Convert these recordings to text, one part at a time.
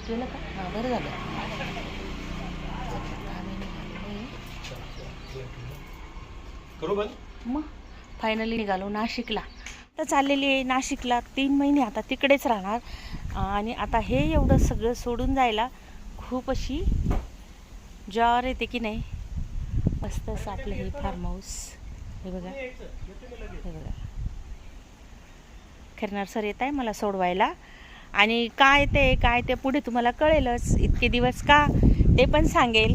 केलं का? हां बरं झालं. मग फायनली निघालो नाशिकला. तर चाललेली आहे नाशिकला. 3 महिने आता तिकडेच राहणार. आणि आता हे एवढं सगळं सोडून जायला खूप अशी जॉर येते की नाही. मस्त असं आपलं हे फार्म हाऊस. हे बघा, हे बघा, खैरनार सर येत आहे मला सोडवायला. आणि काय ते पुढे तुम्हाला कळेलच. इतके दिवस का ते पण सांगेल.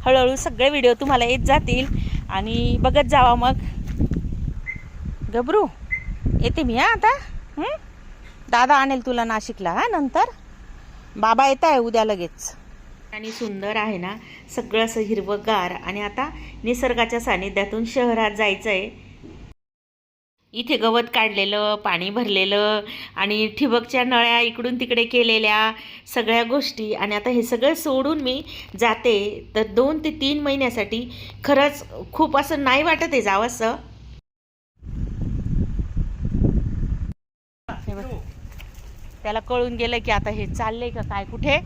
हळूहळू सगळे व्हिडिओ तुम्हाला येत जातील आणि बघत जावा. मग गबरू येते मी. आता दादा आणेल तुला नाशिकला. नंतर बाबा येत आहे उद्या लगेच. आणि सुंदर आहे ना सगळं असं हिरवंगार. आणि आता निसर्गाच्या सानिध्यातून शहरात जायचं आहे. इथे गवत काढलेलं, पाणी भरलेलं आणि ठिबकच्या नळ्या इकडून तिकडे केलेल्या सगळ्या गोष्टी. आणि आता हे सगळं सोडून मी जाते. तर 2 ते 3 महिन्यासाठी खरंच खूप असं नाही वाटत आहे जावंसं. त्याला कळून गेलं की आता हे चाललंय का काय कुठे.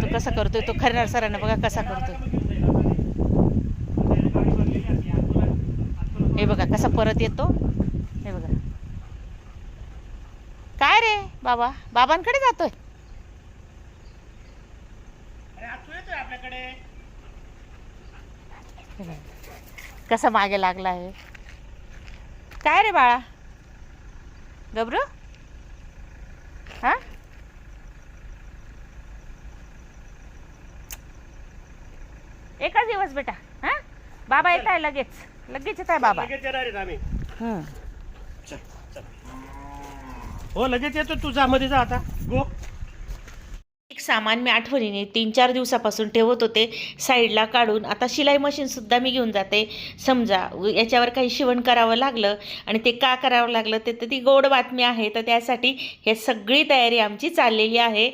तो कसा करतोय, तो खैरनार सरांना बघा कसा करतोय. हे बघा कसा परत येतो. हे बघा. काय रे बाबा, बाबांकडे जातोय. कसा मागे लागला आहे. काय रे बाळा गबरू. हा एकच दिवस बेटा. हा बाबा येत आहे लगेच येत आहे बाबा. हो लगेच येतो. तुझा मध्ये जा आता. गो. एक सामान मी आठवणीने 3-4 दिवसापासून ठेवत होते साईडला काढून. आता शिलाई मशीन सुद्धा मी घेऊन जाते. समजा याच्यावर काही शिवण करावं लागलं आणि ते का करावं लागलं ते तर ती गोड बातमी आहे. तर त्यासाठी हे सगळी तयारी आमची चाललेली आहे.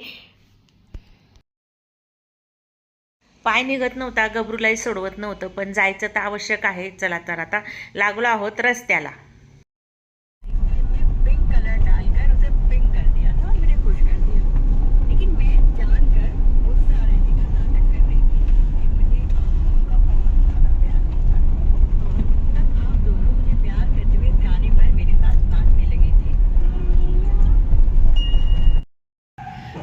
पाय निघत नव्हता, गबरूलाही सोडवत नव्हतं, पण जायचं तर आवश्यक आहे. चला तर आता लागलो आहोत रस्त्याला.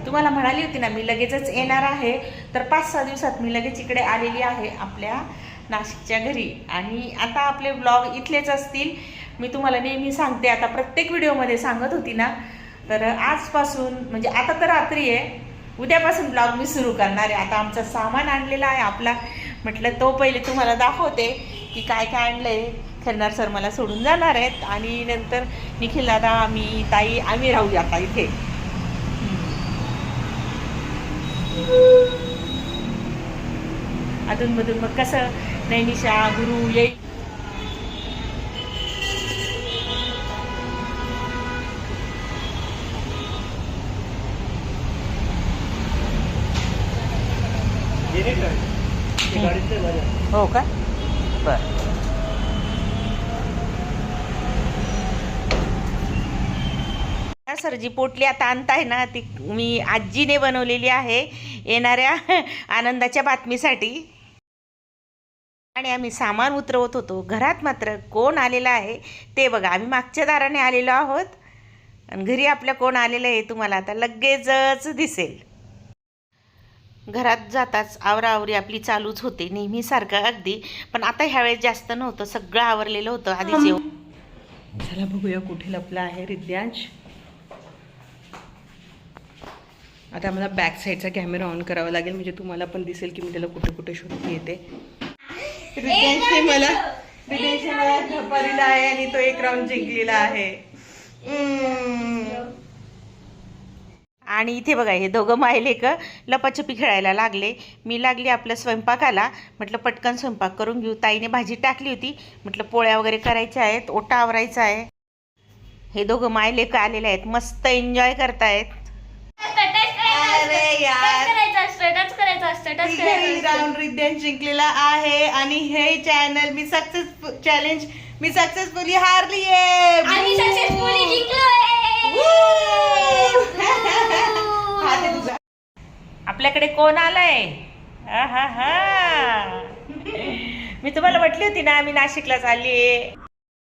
तुम्हाला म्हणाली होती ना मी लगेचच येणार आहे. तर 5-6 दिवसात मी लगेच इकडे आलेली आहे आपल्या नाशिकच्या घरी. आणि आता आपले ब्लॉग इथलेच असतील. मी तुम्हाला नेहमी सांगते, आता प्रत्येक व्हिडिओमध्ये सांगत होती ना. तर आजपासून म्हणजे आता तर रात्री आहे, उद्यापासून ब्लॉग मी सुरू करणार आहे. आता आमचं सामान आणलेलं आहे आपला. म्हटलं तो पहिले तुम्हाला दाखवते की काय काय आणलं आहे. खैरनार सर मला सोडून जाणार आहेत आणि नंतर निखिल दादा, मी, ताई आम्ही राहू आता इथे. अधूनमधून मग कसं नैनिशा गुरु येईल. हो का बरं. सर जी पोटली आता आणताय ना ती मी आजीने बनवलेली आहे येणाऱ्या आनंदाच्या बातमीसाठी. आणि आम्ही सामान उतरवत होतो. घरात मात्र कोण आलेला आहे ते बघा. आम्ही मागच्या दाराने आलेलो आहोत आणि घरी आपल्या कोण आलेलं आहे तुम्हाला आता लगेचच दिसेल. घरात जाताच आवराआवरी आपली चालूच होते नेहमीसारखं अगदी. पण आता ह्यावेळेस जास्त नव्हतं, सगळं आवरलेलं होतं आधीच येऊ. चला बघूया कुठे लपला आहे रिद्यांश. आता मला बॅक साईडचा कॅमेरा ऑन करावा लागेल म्हणजे तुम्हाला पण दिसेल की मी त्याला कुठे कुठे शोधून येते. रिद्यांशने मला झपारलेला आहे आणि तो 1 राऊंड जिंकलेला आहे. आणि इथे बघा हे दोघं मायलेक लपाछपी खेळायला लागले. मी लागली आपल्या स्वयंपाकाला. म्हटलं पटकन स्वयंपाक करून घेऊ. ताईने भाजी टाकली होती. म्हटलं पोळ्या वगैरे करायच्या आहेत, ओटा आवरायचा आहे. हे दोघं मायलेक आलेले आहेत, मस्त एन्जॉय करतायत. अरे यार राऊंड रिद्यांश जिंकलेला आहे आणि हे चॅनल मी सक्सेसफुली हारली आहे. आपल्याकडे कोण आलंय? आहाहा. मी तुम्हाला म्हटली होती ना मी नाशिकला चालली.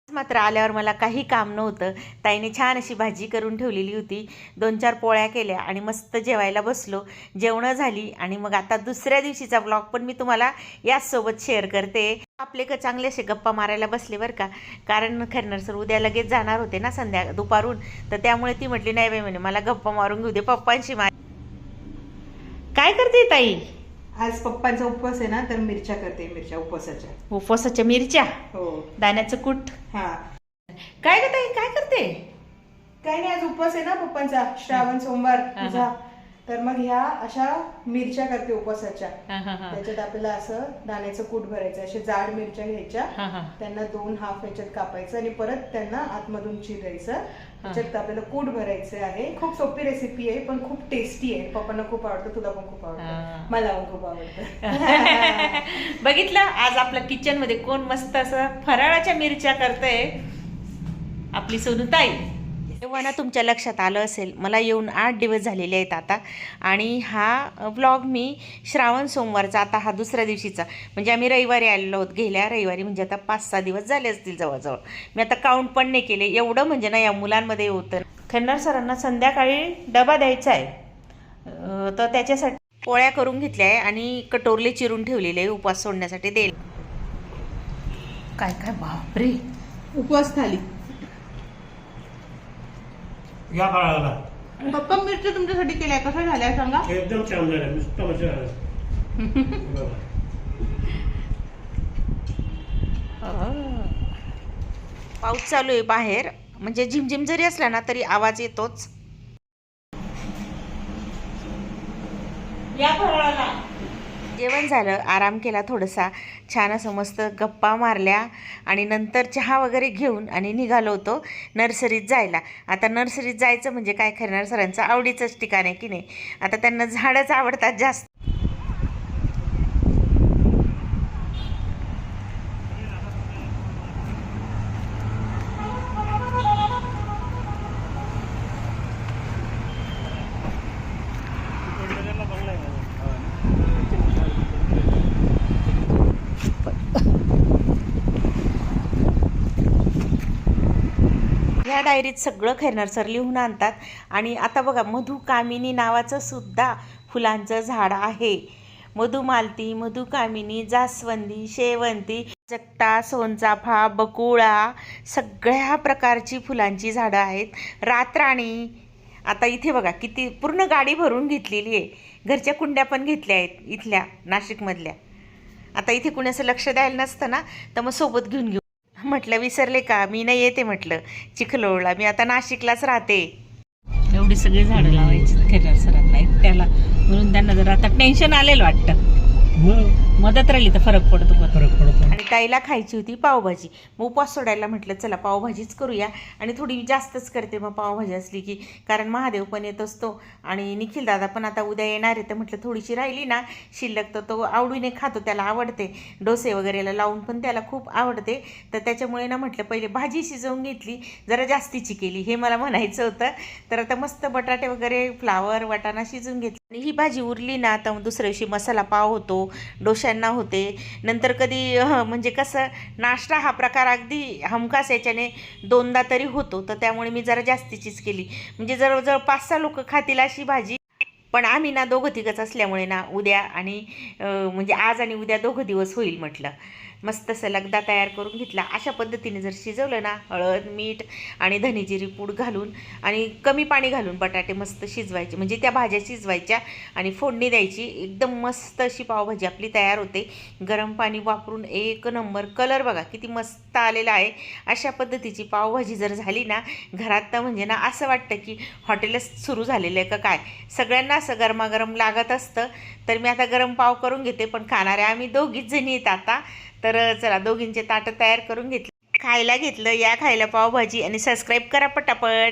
मात्र आल्यावर मला काही काम नव्हतं. ताईने छान अशी भाजी करून ठेवलेली होती. 2-4 पोळ्या केल्या आणि मस्त जेवायला बसलो. जेवणं झाली आणि मग आता दुसऱ्या दिवशीचा ब्लॉग पण मी तुम्हाला याचसोबत शेअर करते. आपले चांगले असे गप्पा मारायला बसले बरं का. कारण खैरनार सर उद्या लगेच जाणार होते ना दुपारून. तर त्यामुळे ती म्हटली नाही बाई म्हणे मला गप्पा मारून घेऊ दे पप्पांशी. काय करते ताई? आज पप्पांचा उपवास आहे ना, तर मिरच्या करते. मिरच्या उपवासाच्या. उपवासाच्या मिरच्या, हो. दाण्याचं कूट. हा. काय ग ताई काय करते? काही नाही, आज उपवास आहे ना पप्पांचा, श्रावण सोमवार तुझा. तर मग ह्या अशा मिरच्या करते उपवासाच्या. त्याच्यात आपल्याला असं दाण्याचं कूट भरायचं. अशा जाड मिरच्या घ्यायच्या, त्यांना 2 हाफ याच्यात कापायचं आणि परत त्यांना आतमधून चिरायचं. त्याच्यात आपल्याला कूट भरायचं आहे. खूप सोपी रेसिपी आहे पण खूप टेस्टी आहे. पप्पांना खूप आवडतं, तुला पण खूप आवडतं, मला पण खूप आवडतं. बघितलं आज आपल्या किचन मध्ये कोण मस्त असं फराळाच्या मिरच्या करतंय? आपली सोनूताई. तेव्हा ना तुमच्या लक्षात आलं असेल मला येऊन 8 दिवस झालेले आहेत आता. आणि हा व्लॉग मी श्रावण सोमवारचा, आता हा दुसऱ्या दिवशीचा, म्हणजे आम्ही रविवारी आलेलो आहोत. गेल्या रविवारी म्हणजे आता 5-6 दिवस झाले असतील जवळजवळ. मी आता काउंट पण नाही केले, एवढं म्हणजे ना या मुलांमध्ये होतं. खैरनार सरांना संध्याकाळी डबा द्यायचा आहे, तर त्याच्यासाठी पोळ्या करून घेतल्या आहे आणि कटोरले चिरून ठेवलेले आहे उपवास सोडण्यासाठी देईल. काय काय बापरे, उपवास थाली. या फराळाला पप्पा मिरच्या तुमच्यासाठी केल्या, कशा झाल्या सांगा? एकदम छान झालं, मस्त मजा झालं. पाऊस चालू आहे बाहेर, म्हणजे झिमझिम जरी असला ना तरी आवाज येतोच. या फराळाला जेवण झालं, आराम केला थोडासा, छान असं मस्त गप्पा मारल्या आणि नंतर चहा वगैरे घेऊन आणि निघालो होतो नर्सरीत जायला. आता नर्सरीत जायचं म्हणजे काय, खैरनार सरांचं आवडीचंच ठिकाण आहे की नाही. आता त्यांना झाडच आवडतात जास्त. ह्या डायरीत सगळं खैरनार सर लिहून आणतात. आणि आता बघा मधुकामिनी नावाचं सुद्धा फुलांचं झाड आहे. मधुमालती, मधुकामिनी, जास्वंदी, शेवंती, जगता, सोनचाफा, बकुळा, सगळ्या प्रकारची फुलांची झाडं आहेत. रातराणी. आता इथे बघा किती पूर्ण गाडी भरून घेतलेली आहे. घरच्या कुंड्या पण घेतल्या आहेत इथल्या नाशिकमधल्या. आता इथे कुणाचं लक्ष द्यायला नसतं ना, तर मग सोबत घेऊन घेऊ म्हटलं. विसरले का, मी नाही येते म्हटलं चिखलोळला, मी आता नाशिकलाच राहते. एवढी सगळी झाडं लावायची खैरनार सरांना एकट्याला, म्हणून त्यांना जर आता टेन्शन आलेलं वाटतं. मदत राहिली तर फरक पडतो. आणि ताईला खायची होती पावभाजी. मग उपवास सोडायला म्हटलं चला पावभाजीच करूया, आणि थोडी जास्तच करते मग पावभाजी असली की, कारण महादेव पण येत असतो आणि निखिल दादा पण आता उद्या येणार आहे. तर म्हटलं थोडीशी राहिली ना शिल्लक तर तो आवडीने खातो, त्याला आवडते. डोसे वगैरेला लावून पण त्याला खूप आवडते. तर त्याच्यामुळे ना म्हटलं पहिले भाजी शिजवून घेतली, जरा जास्तीची केली, हे मला म्हणायचं होतं. तर आता मस्त बटाटे वगैरे, फ्लावर, वाटाणा शिजवून घेतली. आणि ही भाजी उरली ना तर दुसऱ्या दिवशी मसाला पाव होतो, डोश्यांना होते. नंतर कधी म्हणजे कसं नाश्ता हा प्रकार अगदी हमखास याच्याने 2दा तरी होतो. तर त्यामुळे मी जरा जास्तीचीच केली, म्हणजे जवळजवळ 5-6 लोक खातील अशी भाजी. पण आम्ही ना 2-3च असल्यामुळे ना उद्या आणि म्हणजे आज आणि उद्या 2 दिवस होईल म्हटलं. मस्त सलगदा तयार करून घेतला. अशा पद्धतीने जर शिजवलं ना, हळद, मीठ आणि धने जिरे पूड घालून आणि कमी पाणी घालून बटाटे मस्त शिजवायचे, म्हणजे त्या भाज्या शिजवायच्या आणि फोडणी द्यायची. एकदम मस्त अशी पावभाजी आपली तयार होते. गरम पाणी वापरून एक नंबर. कलर बघा किती मस्त आलेला आहे. अशा पद्धतीची पावभाजी जर झाली ना घरात, तर म्हणजे ना असं वाटतं की हॉटेलच सुरू झालेलं आहे का काय. सगळ्यांना असं गरमागरम लागत असतं. तर मी आता गरम पाव करून घेते, पण खाणाऱ्या आम्ही 2घीच जणी आहेत आता. तर चला 2घींचे ताटं तयार करून घेतले, खायला घेतलं. या खायला पावभाजी आणि सबस्क्राईब करा पटापट.